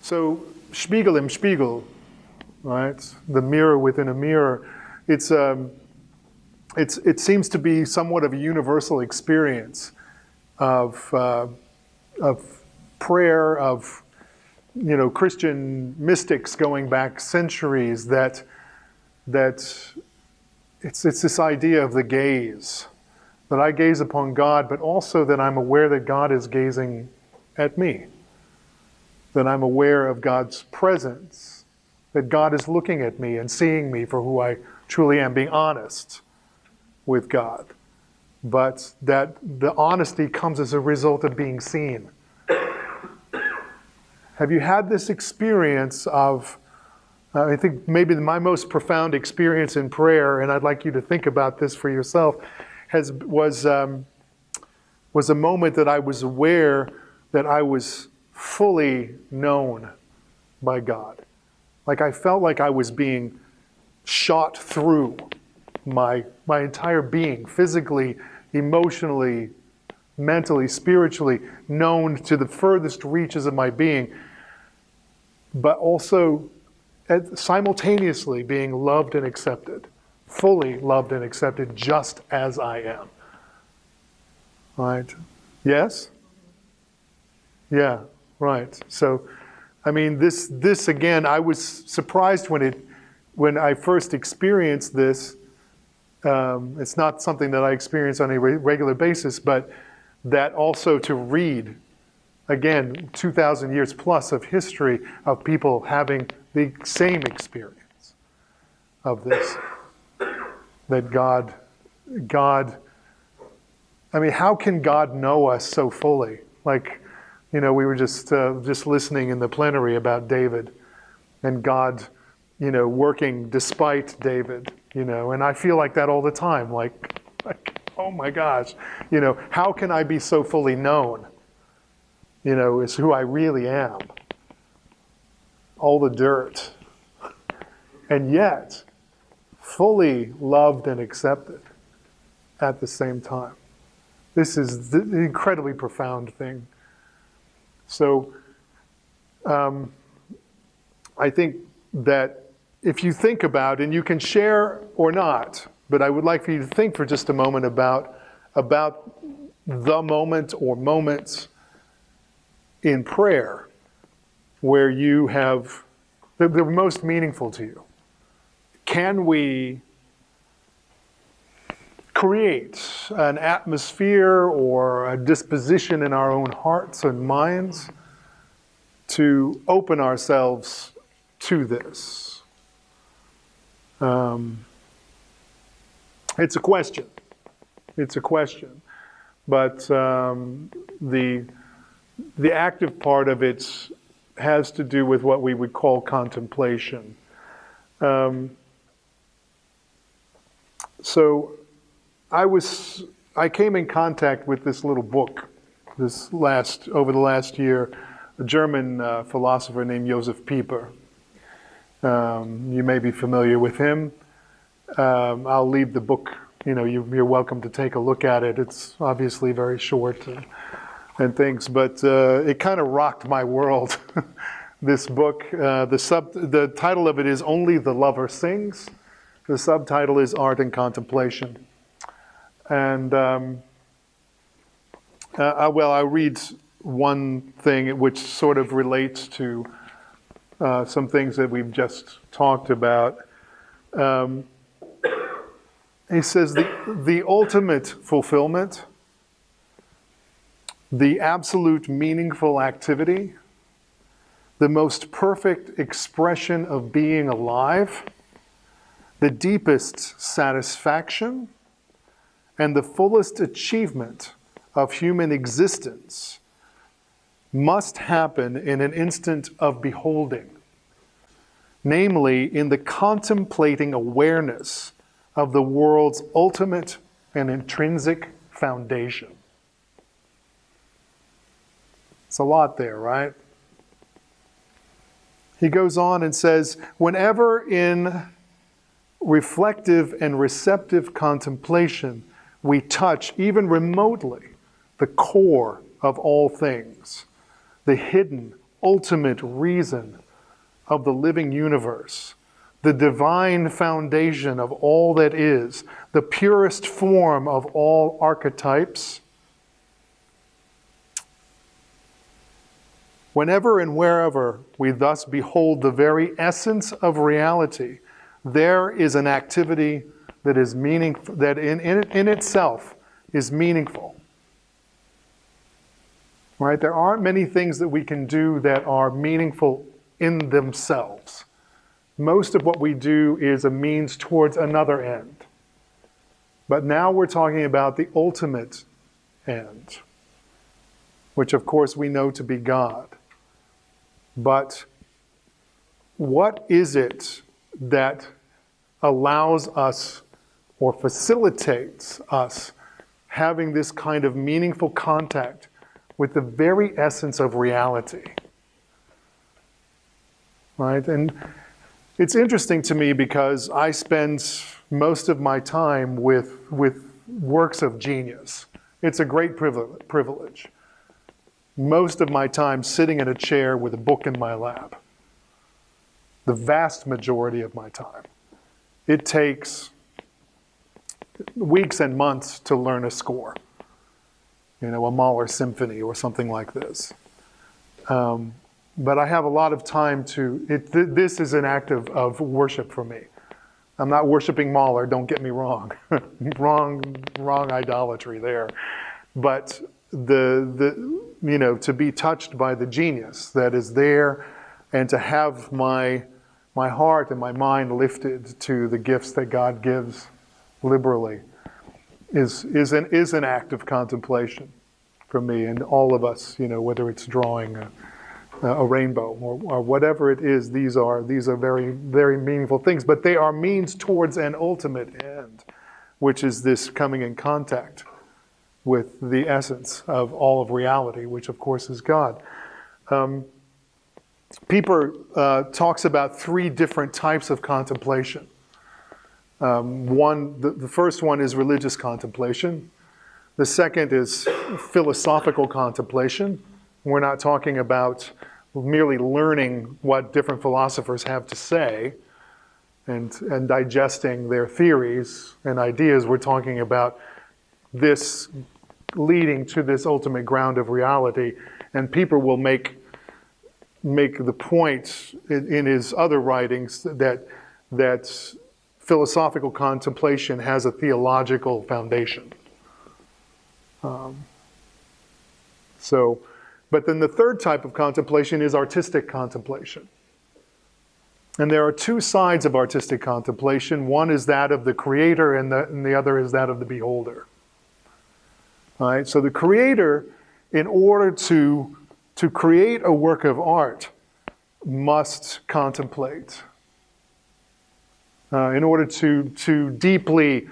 So Spiegel im Spiegel, right? The mirror within a mirror. It seems to be somewhat of a universal experience of prayer, of Christian mystics going back centuries. That it's this idea of the gaze, that I gaze upon God, but also that I'm aware that God is gazing at me, that I'm aware of God's presence, that God is looking at me and seeing me for who I truly am, being honest with God. But that the honesty comes as a result of being seen. Have you had this experience of, I think maybe my most profound experience in prayer, and I'd like you to think about this for yourself, was a moment that I was aware that I was fully known by God. Like I felt like I was being shot through my entire being, physically, emotionally, mentally, spiritually, known to the furthest reaches of my being, but also simultaneously being loved and accepted, fully loved and accepted just as I am. Right? Yes? Yeah, right. So, I mean, this again, I was surprised when I first experienced this. It's not something that I experience on a regular basis, but that also to read, again, 2,000 years plus of history of people having the same experience of this. That God, I mean, how can God know us so fully? Like, we were just listening in the plenary about David and God, working despite David, and I feel like that all the time. Like, oh my gosh, how can I be so fully known, as who I really am? All the dirt. And yet, fully loved and accepted at the same time. This is the incredibly profound thing. So, I think that if you think about, and you can share or not, but I would like for you to think for just a moment about the moment or moments in prayer where you have, they're most meaningful to you. Can we create an atmosphere or a disposition in our own hearts and minds to open ourselves to this? It's a question. It's a question. But the active part of it has to do with what we would call contemplation. So I came in contact with this little book over the last year, a German philosopher named Josef Pieper. You may be familiar with him. I'll leave the book, you're welcome to take a look at it. It's obviously very short and things, but it kind of rocked my world, this book. The title of it is Only the Lover Sings. The subtitle is Art and Contemplation. And I'll read one thing which sort of relates to some things that we've just talked about. He says, the ultimate fulfillment, the absolute meaningful activity, the most perfect expression of being alive, the deepest satisfaction, and the fullest achievement of human existence must happen in an instant of beholding, namely in the contemplating awareness of the world's ultimate and intrinsic foundation. It's a lot there, right? He goes on and says, whenever in reflective and receptive contemplation we touch, even remotely, the core of all things, the hidden, ultimate reason of the living universe, the divine foundation of all that is, the purest form of all archetypes, whenever and wherever we thus behold the very essence of reality, there is an activity that is meaningful, that in itself is meaningful. Right? There aren't many things that we can do that are meaningful in themselves. Most of what we do is a means towards another end. But now we're talking about the ultimate end, which of course we know to be God. But what is it that allows us or facilitates us having this kind of meaningful contact with the very essence of reality? Right? And it's interesting to me because I spend most of my time with works of genius. It's a great privilege. Most of my time sitting in a chair with a book in my lap. The vast majority of my time. It takes weeks and months to learn a score. A Mahler symphony or something like this. But I have a lot of time this is an act of worship for me. I'm not worshiping Mahler, don't get me wrong. wrong idolatry there. But to be touched by the genius that is there and to have my heart and my mind lifted to the gifts that God gives liberally is an act of contemplation for me and all of us, whether it's drawing a rainbow or whatever it is. These are very, very meaningful things, but they are means towards an ultimate end, which is this coming in contact with the essence of all of reality, which of course is God. Pieper talks about three different types of contemplation. The first one is religious contemplation. The second is philosophical contemplation. We're not talking about merely learning what different philosophers have to say and digesting their theories and ideas. We're talking about this leading to this ultimate ground of reality. And Pieper will make the point in his other writings that philosophical contemplation has a theological foundation. But then the third type of contemplation is artistic contemplation. And there are two sides of artistic contemplation. One is that of the creator and the other is that of the beholder. All right? So the creator, in order to create a work of art, must contemplate. In order to deeply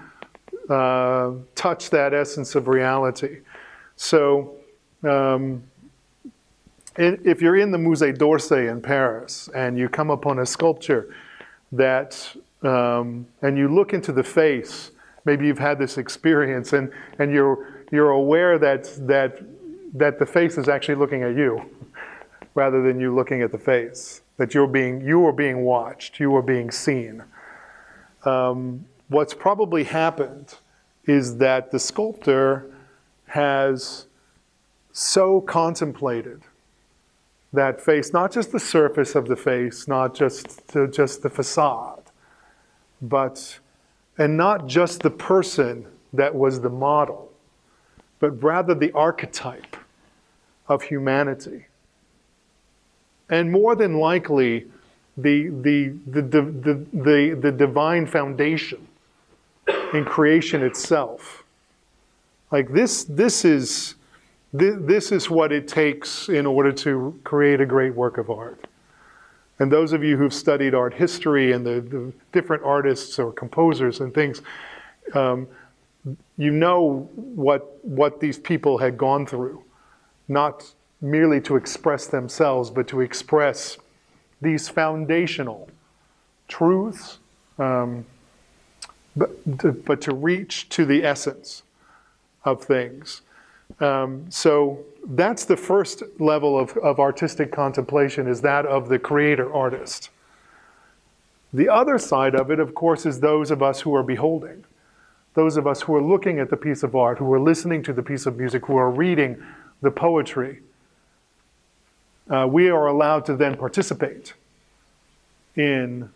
touch that essence of reality. So if you're in the Musée d'Orsay in Paris and you come upon a sculpture and you look into the face, maybe you've had this experience and you're aware that the face is actually looking at you rather than you looking at the face, that you are being watched, you are being seen. What's probably happened is that the sculptor has so contemplated that face, not just the surface of the face, not just the facade, and not just the person that was the model, but rather the archetype of humanity. And more than likely, the divine foundation in creation itself. Like this is what it takes in order to create a great work of art. And those of you who've studied art history and the different artists or composers and things, you know what these people had gone through, not merely to express themselves, but to express these foundational truths, but to reach to the essence of things. So that's the first level of artistic contemplation, is that of the creator artist. The other side of it, of course, is those of us who are beholding. Those of us who are looking at the piece of art, who are listening to the piece of music, who are reading the poetry. We are allowed to then participate in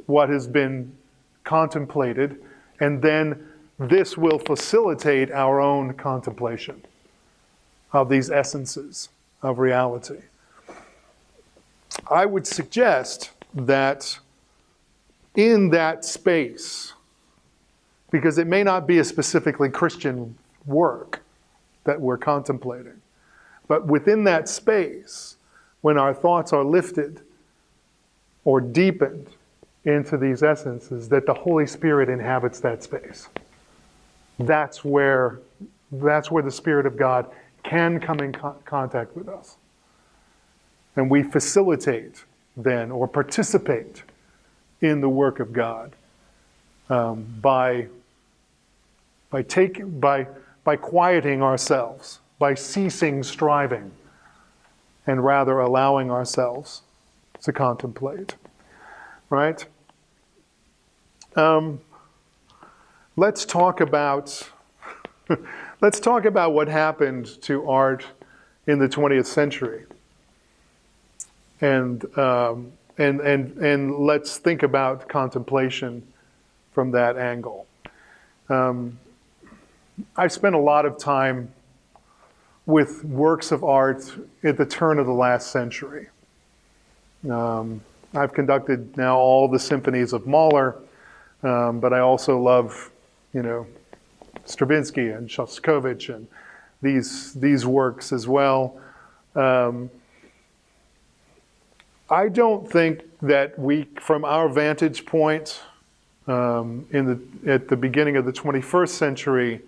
what has been contemplated, and then this will facilitate our own contemplation of these essences of reality. I would suggest that in that space, because it may not be a specifically Christian work that we're contemplating, but within that space, when our thoughts are lifted or deepened into these essences, that the Holy Spirit inhabits that space. That's where the Spirit of God can come in contact with us. And we facilitate then, or participate in the work of God by quieting ourselves, by ceasing striving, and rather allowing ourselves to contemplate. Right? Let's talk about what happened to art in the 20th century, and let's think about contemplation from that angle. I've spent a lot of time with works of art at the turn of the last century. I've conducted now all the symphonies of Mahler, but I also love, Stravinsky and Shostakovich and these works as well. I don't think that we, from our vantage point at the beginning of the 21st century,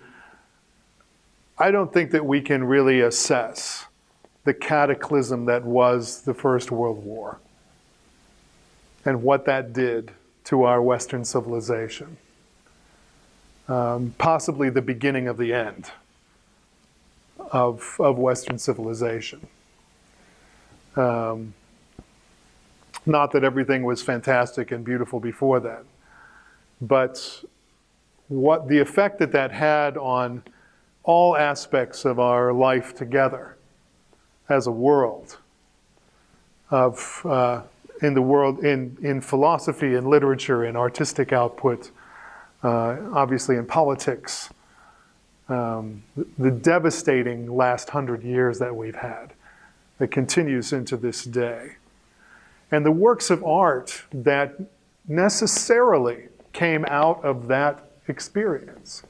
I don't think that we can really assess the cataclysm that was the First World War and what that did to our Western civilization. Possibly the beginning of the end of Western civilization. Not that everything was fantastic and beautiful before that, but what the effect that had on all aspects of our life together as a world, in philosophy and literature and artistic output, obviously in politics, the devastating last 100 years that we've had, that continues into this day. And the works of art that necessarily came out of that experience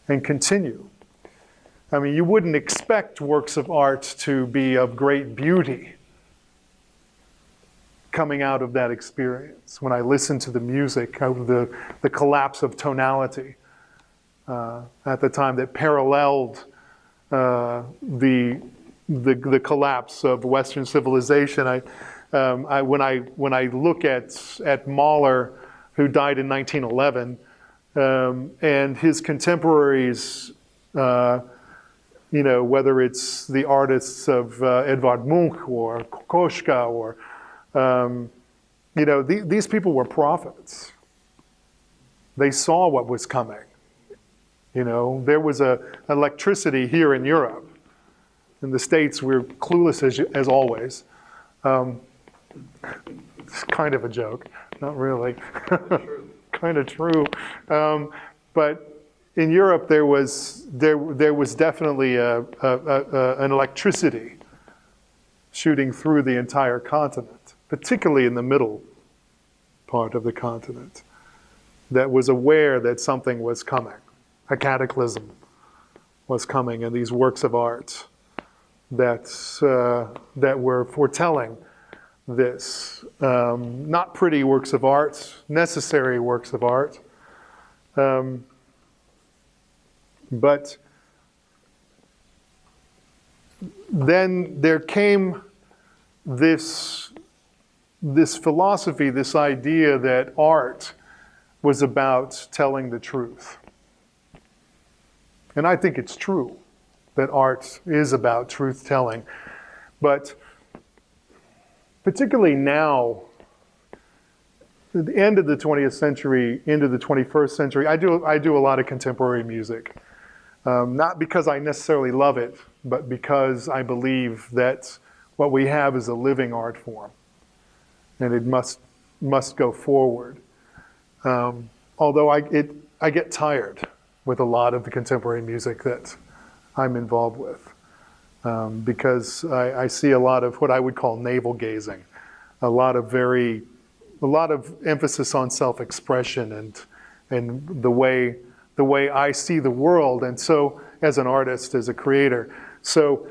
and continue. I mean, you wouldn't expect works of art to be of great beauty coming out of that experience. When I listen to the music, the collapse of tonality at the time that paralleled the collapse of Western civilization, when I look at Mahler, who died in 1911, and his contemporaries, whether it's the artists of Edvard Munch or Kokoschka or these people were prophets. They saw what was coming. There was electricity here in Europe. In the States, we're clueless as always. It's kind of a joke, not really. Kind of true. But in Europe, there was definitely an electricity shooting through the entire continent, particularly in the middle part of the continent, that was aware that something was coming, a cataclysm was coming, and these works of art that were foretelling this. Not pretty works of art, necessary works of art, but then there came this philosophy, this idea that art was about telling the truth. And I think it's true. that art is about truth-telling. But particularly now, at the end of the 20th century, into the 21st century, I do a lot of contemporary music. Not because I necessarily love it, but because I believe that what we have is a living art form, and it must go forward. Although I get tired with a lot of the contemporary music that I'm involved with, because I see a lot of what I would call navel gazing, a lot of emphasis on self-expression and the way I see the world, and so as an artist, as a creator. So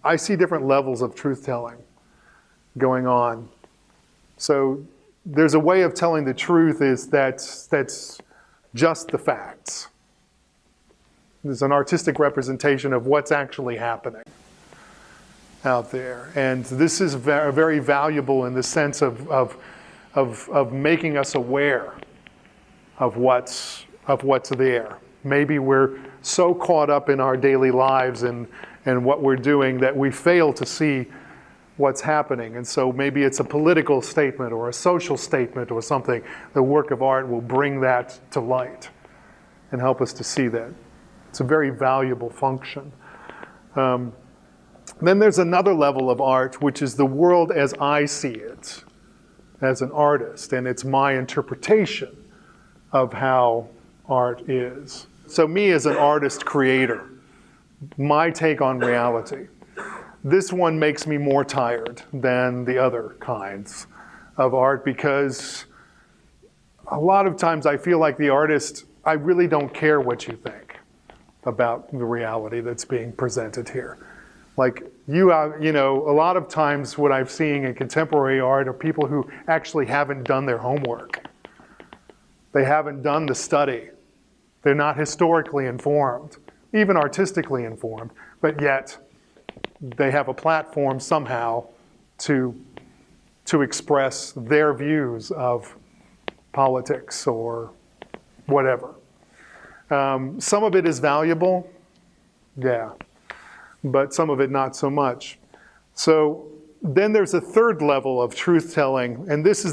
I see different levels of truth-telling going on. So there's a way of telling the truth that's just the facts. There's an artistic representation of what's actually happening out there. And this is very valuable in the sense of making us aware of what's there. Maybe we're so caught up in our daily lives and what we're doing that we fail to see what's happening. And so maybe it's a political statement or a social statement or something. The work of art will bring that to light and help us to see that. It's a very valuable function. Then there's another level of art, which is the world as I see it, as an artist, and it's my interpretation of how art is. So me as an artist creator, my take on reality. This one makes me more tired than the other kinds of art, because a lot of times I feel like the artist, I really don't care what you think about the reality that's being presented here. Like a lot of times what I'm seeing in contemporary art are people who actually haven't done their homework. They haven't done the study. They're not historically informed, even artistically informed, but yet they have a platform somehow to express their views of politics or whatever. Some of it is valuable, yeah, but some of it not so much. So then there's a third level of truth-telling, and these are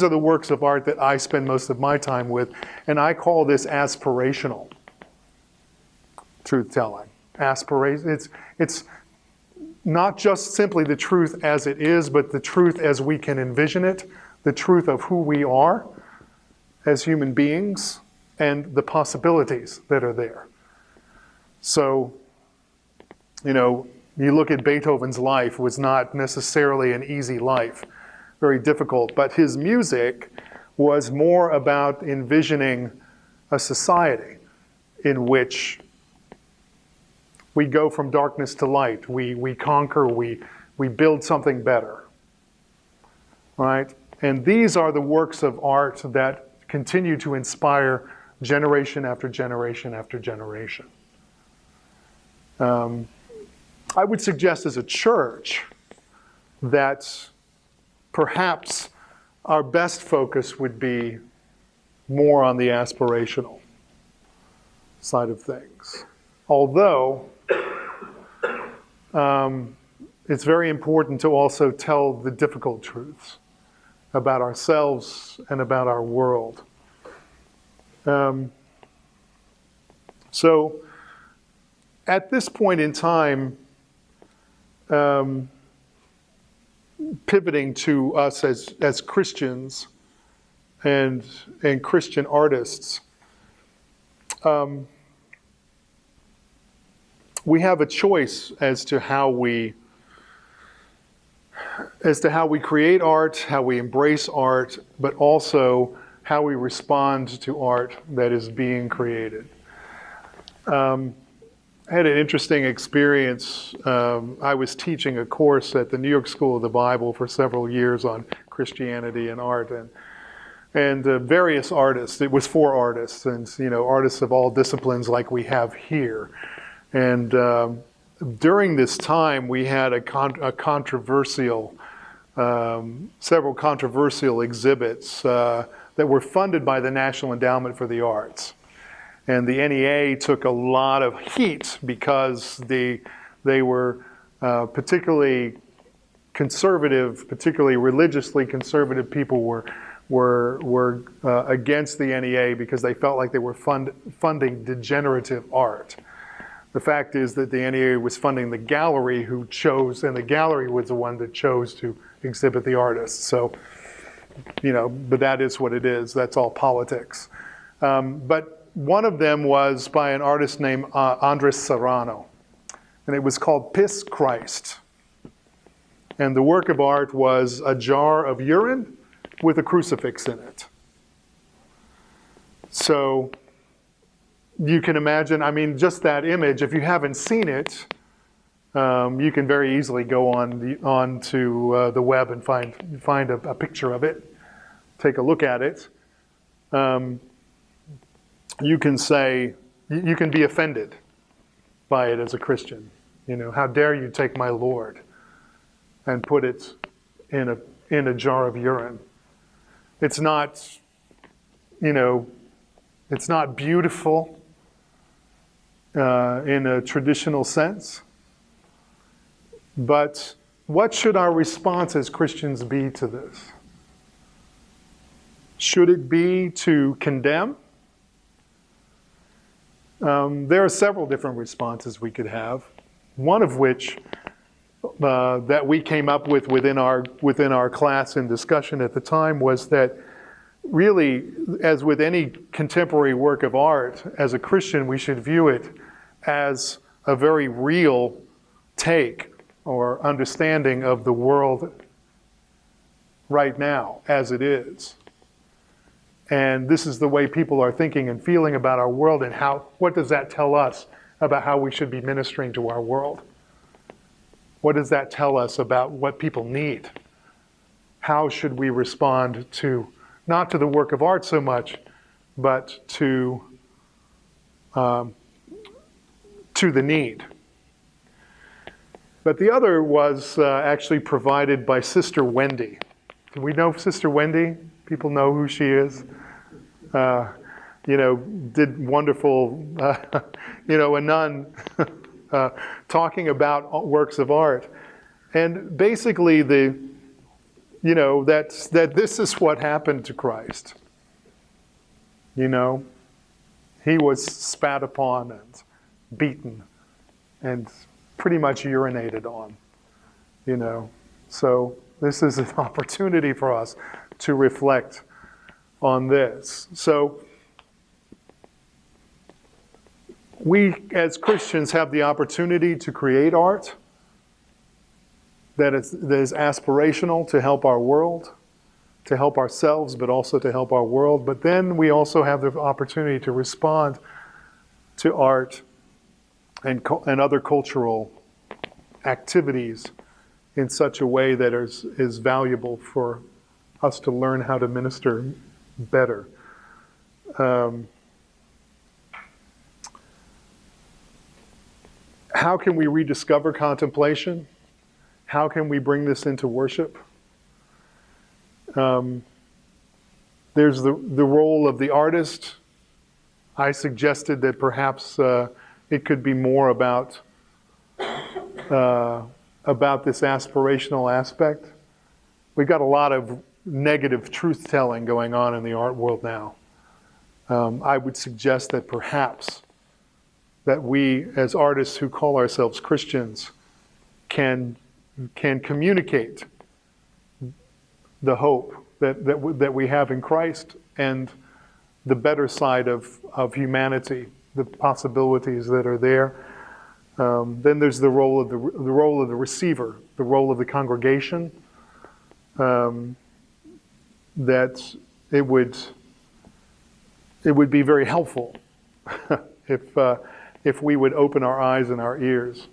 the works of art that I spend most of my time with, and I call this aspirational truth-telling. Aspiration. It's not just simply the truth as it is, but the truth as we can envision it, the truth of who we are as human beings, and the possibilities that are there. So, you look at Beethoven's life, was not necessarily an easy life, very difficult, but his music was more about envisioning a society in which we go from darkness to light, we conquer, we build something better, right? And these are the works of art that continue to inspire generation after generation after generation. I would suggest as a church that perhaps our best focus would be more on the aspirational side of things. Although it's very important to also tell the difficult truths about ourselves and about our world. So at this point in time, pivoting to us as Christians and Christian artists, we have a choice as to how we create art, how we embrace art, but also how we respond to art that is being created. I had an interesting experience. I was teaching a course at the New York School of the Bible for several years on Christianity and art, and various artists. It was for artists, and artists of all disciplines like we have here. And during this time, we had several controversial exhibits that were funded by the National Endowment for the Arts. And the NEA took a lot of heat because they were particularly conservative, particularly religiously conservative people were against the NEA because they felt like they were funding degenerative art. The fact is that the NEA was funding the gallery who chose, and the gallery was the one that chose to exhibit the artists. So, but that is what it is. That's all politics. But one of them was by an artist named Andres Serrano, and it was called Piss Christ. And the work of art was a jar of urine with a crucifix in it. So you can imagine, just that image, if you haven't seen it, you can very easily go onto the web and find a picture of it, take a look at it. You can be offended by it as a Christian. How dare you take my Lord and put it in a jar of urine? It's not, it's not beautiful in a traditional sense. But what should our response as Christians be to this? Should it be to condemn? There are several different responses we could have. One of which that we came up with within our class in discussion at the time was that really, as with any contemporary work of art, as a Christian, we should view it as a very real take or understanding of the world right now as it is. And this is the way people are thinking and feeling about our world, and what does that tell us about how we should be ministering to our world? What does that tell us about what people need? How should we respond to, not to the work of art so much, but to the need? But the other was actually provided by Sister Wendy. Do we know Sister Wendy? People know who she is. Did wonderful, a nun talking about works of art. And basically that this is what happened to Christ. He was spat upon and beaten and pretty much urinated on, So this is an opportunity for us to reflect on this. So we as Christians have the opportunity to create art that is aspirational to help our world, to help ourselves, but also to help our world. But then we also have the opportunity to respond to art and other cultural activities in such a way that is valuable for us to learn how to minister better. How can we rediscover contemplation? How can we bring this into worship? There's the role of the artist. I suggested that perhaps it could be more about this aspirational aspect. We've got a lot of negative truth-telling going on in the art world now. I would suggest that perhaps that we, as artists who call ourselves Christians, can communicate the hope that we have in Christ and the better side of humanity, the possibilities that are there. Then there's the role of the receiver, the role of the congregation. That it would be very helpful if we would open our eyes and our ears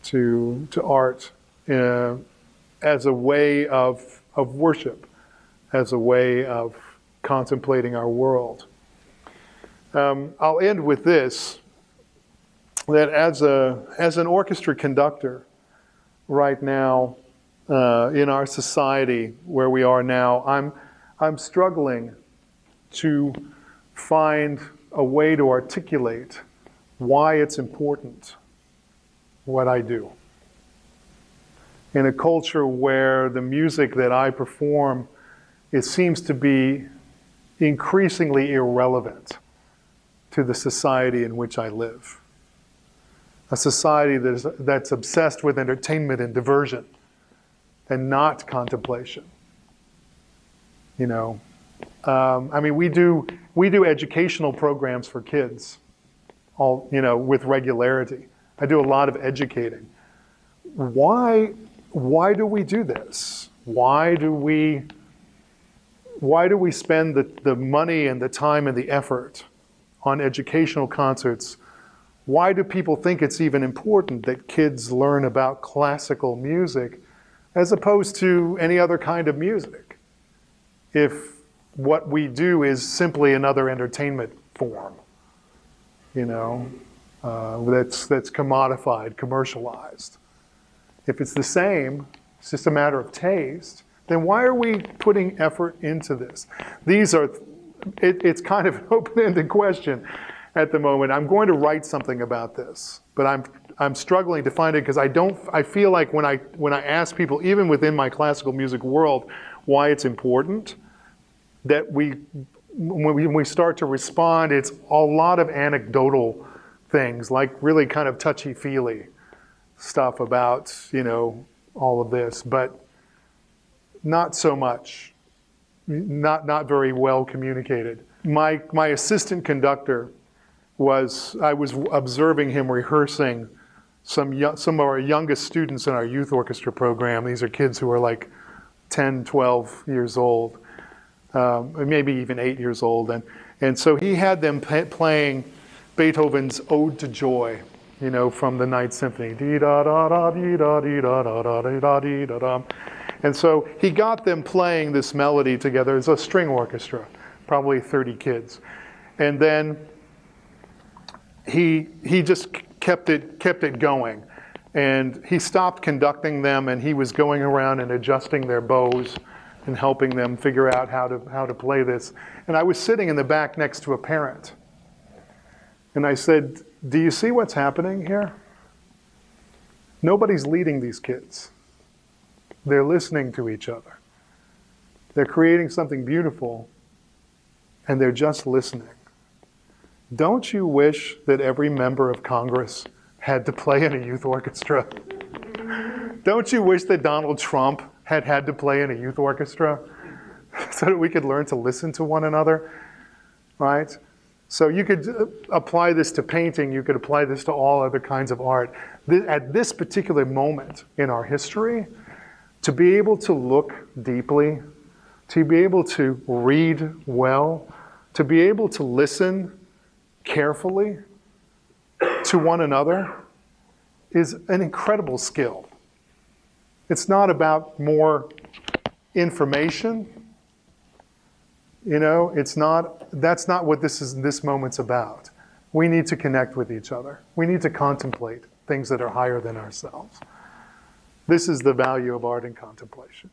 to art as a way of worship, as a way of contemplating our world. I'll end with this, that as an orchestra conductor right now in our society where we are now, I'm struggling to find a way to articulate why it's important what I do. In a culture where the music that I perform, it seems to be increasingly irrelevant to the society in which I live. A society that's obsessed with entertainment and diversion and not contemplation. You know, I mean, we do educational programs for kids, with regularity. I do a lot of educating. Why do we do this? Why do we spend the money and the time and the effort on educational concerts? Why do people think it's even important that kids learn about classical music as opposed to any other kind of music, if what we do is simply another entertainment form, that's commodified, commercialized? If it's the same, it's just a matter of taste, then why are we putting effort into this? It's kind of an open-ended question at the moment. I'm going to write something about this, but I'm struggling to find it because I feel like when I ask people, even within my classical music world, why it's important, that when we start to respond, it's a lot of anecdotal things, like really kind of touchy-feely stuff about, all of this, but not so much, not very well communicated. My assistant conductor I was observing him rehearsing some of our youngest students in our youth orchestra program. These are kids who are like 10, 12 years old, maybe even 8 years old. And so he had them playing Beethoven's Ode to Joy, from the Ninth Symphony. And so he got them playing this melody together as a string orchestra, probably 30 kids. And then he just kept it going. And he stopped conducting them, and he was going around and adjusting their bows and helping them figure out how to play this. And I was sitting in the back next to a parent. And I said, "Do you see what's happening here? Nobody's leading these kids. They're listening to each other. They're creating something beautiful, and they're just listening. Don't you wish that every member of Congress had to play in a youth orchestra? Don't you wish that Donald Trump had to play in a youth orchestra so that we could learn to listen to one another?" Right? So you could apply this to painting, you could apply this to all other kinds of art. At this particular moment in our history, to be able to look deeply, to be able to read well, to be able to listen carefully to one another is an incredible skill. It's not about more information. That's not what this moment's about. We need to connect with each other. We need to contemplate things that are higher than ourselves. This is the value of art and contemplation.